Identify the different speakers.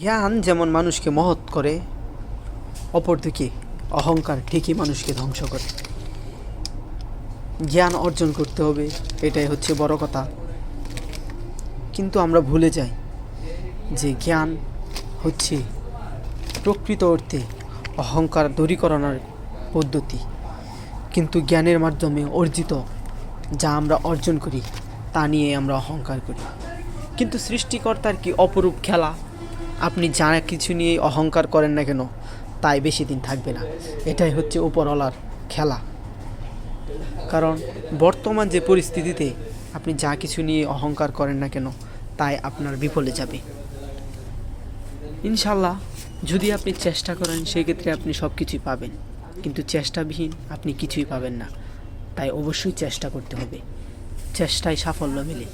Speaker 1: জ্ঞান যেমন মানুষকে মহৎ করে, অপরদিকে অহংকার ঠিকই মানুষকে ধ্বংস করে। জ্ঞান অর্জন করতে হবে, এটাই হচ্ছে বড় কথা। কিন্তু আমরা ভুলে যাই যে জ্ঞান হচ্ছে প্রকৃত অর্থে অহংকার দূরীকরণের পদ্ধতি। কিন্তু জ্ঞানের মাধ্যমে অর্জিত যা আমরা অর্জন করি তা নিয়ে আমরা অহংকার করি। কিন্তু সৃষ্টিকর্তার কি অপরূপ খেলা! আপনি যা কিছু নিয়ে অহংকার করেন না কেন তাই বেশি দিন থাকবে না। এটাই হচ্ছে উপরওয়ালার খেলা। কারণ বর্তমান যে পরিস্থিতিতে আপনি যা কিছু নিয়ে অহংকার করেন না কেন তাই আপনার বিফলে যাবে। ইনশাল্লাহ যদি আপনি চেষ্টা করেন সেক্ষেত্রে আপনি সব কিছুই পাবেন, কিন্তু চেষ্টাবিহীন আপনি কিছুই পাবেন না। তাই অবশ্যই চেষ্টা করতে হবে, চেষ্টায় সাফল্য মেলে।